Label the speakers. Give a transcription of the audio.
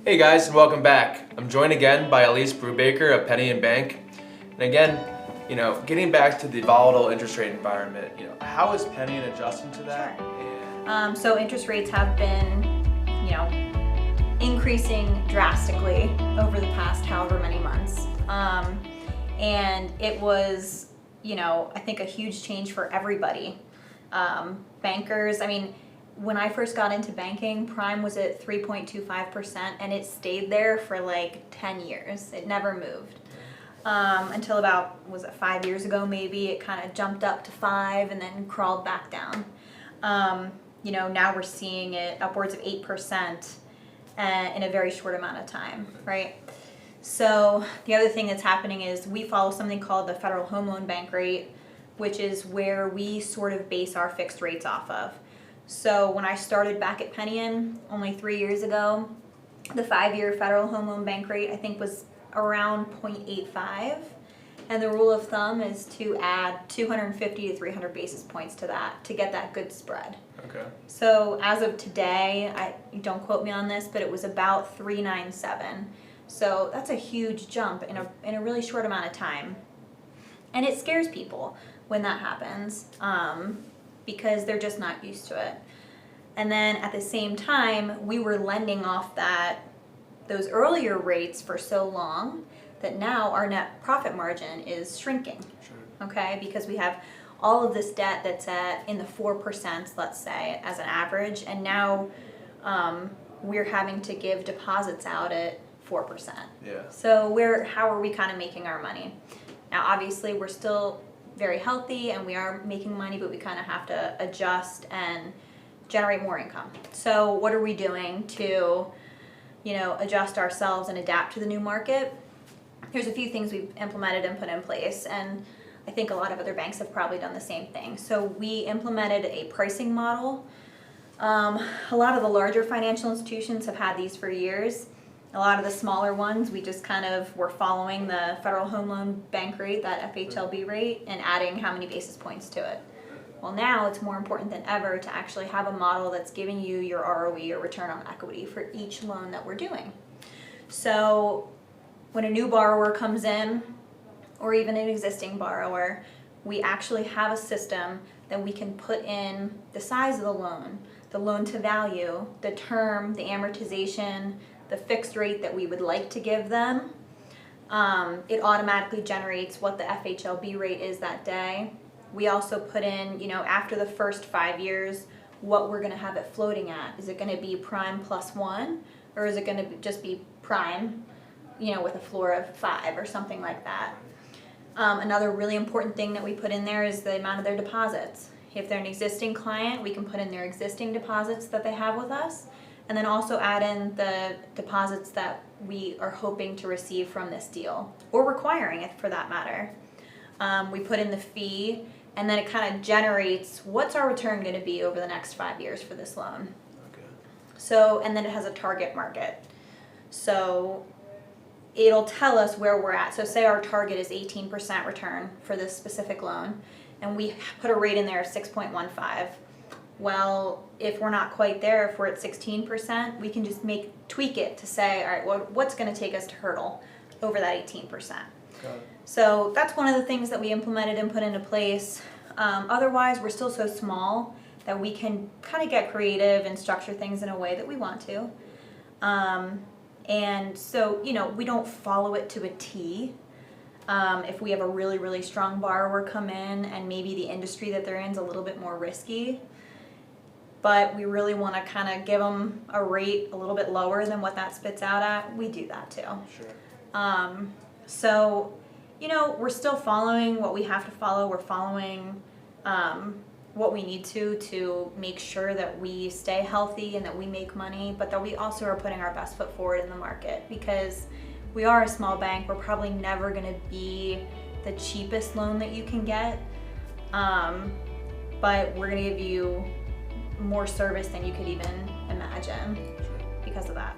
Speaker 1: Hey guys, and welcome back. I'm joined again by Elyse Brubaker of Pennian Bank. And again, getting back to the volatile interest rate environment, how is Pennian adjusting to that?
Speaker 2: Sure. So interest rates have been, increasing drastically over the past however many months. And it was, I think a huge change for everybody. Bankers, when I first got into banking, prime was at 3.25% and it stayed there for like 10 years. It never moved. Until about, 5 years ago maybe, it kind of jumped up to 5 and then crawled back down. Now we're seeing it upwards of 8% in a very short amount of time, right? So the other thing that's happening is we follow something called the Federal Home Loan Bank rate, which is where we sort of base our fixed rates off of. So when I started back at Pennian only 3 years ago, the 5-year Federal Home Loan Bank rate I think was around 0.85, and the rule of thumb is to add 250 to 300 basis points to that to get that good spread.
Speaker 1: Okay.
Speaker 2: So as of today, don't quote me on this, but it was about 397. So that's a huge jump in a really short amount of time, and it scares people when that happens. Because they're just not used to it. And then at the same time, we were lending off those earlier rates for so long that now our net profit margin is shrinking. Sure. Okay, because we have all of this debt that's in the 4%, let's say, as an average, and now we're having to give deposits out at 4%.
Speaker 1: Yeah.
Speaker 2: So how are we kind of making our money? Now, obviously, we're still very healthy and we are making money, but we kind of have to adjust and generate more income. So what are we doing to, adjust ourselves and adapt to the new market? There's a few things we've implemented and put in place, and I think a lot of other banks have probably done the same thing. So we implemented a pricing model. A lot of the larger financial institutions have had these for years. A lot of the smaller ones, we just kind of were following the Federal Home Loan Bank rate, that FHLB rate, and adding how many basis points to it. Well, now it's more important than ever to actually have a model that's giving you your ROE, or return on equity, for each loan that we're doing. So when a new borrower comes in, or even an existing borrower, we actually have a system that we can put in the size of the loan to value, the term, the amortization, the fixed rate that we would like to give them. It automatically generates what the FHLB rate is that day. We also put in, after the first 5 years, what we're going to have it floating at. Is it going to be prime plus 1, or is it going to just be prime, with a floor of 5 or something like that? Another really important thing that we put in there is the amount of their deposits. If they're an existing client, we can put in their existing deposits that they have with us, and then also add in the deposits that we are hoping to receive from this deal, or requiring it for that matter. We put in the fee, and then it kind of generates what's our return going to be over the next 5 years for this loan.
Speaker 1: Okay.
Speaker 2: So, and then it has a target market. So it'll tell us where we're at. So say our target is 18% return for this specific loan, and we put a rate in there of 6.15. Well, if we're not quite there, if we're at 16%, we can just tweak it to say, all right, what's going to take us to hurdle over that 18%?
Speaker 1: Got it.
Speaker 2: So that's one of the things that we implemented and put into place. Otherwise, we're still so small that we can kind of get creative and structure things in a way that we want to. And so, we don't follow it to a T. If we have a really, really strong borrower come in and maybe the industry that they're in is a little bit more risky, but we really want to kind of give them a rate a little bit lower than what that spits out at, we do that too.
Speaker 1: Sure.
Speaker 2: So, we're still following what we have to follow. We're following what we need to make sure that we stay healthy and that we make money, but that we also are putting our best foot forward in the market, because we are a small bank. We're probably never going to be the cheapest loan that you can get, but we're going to give you more service than you could even imagine because of that.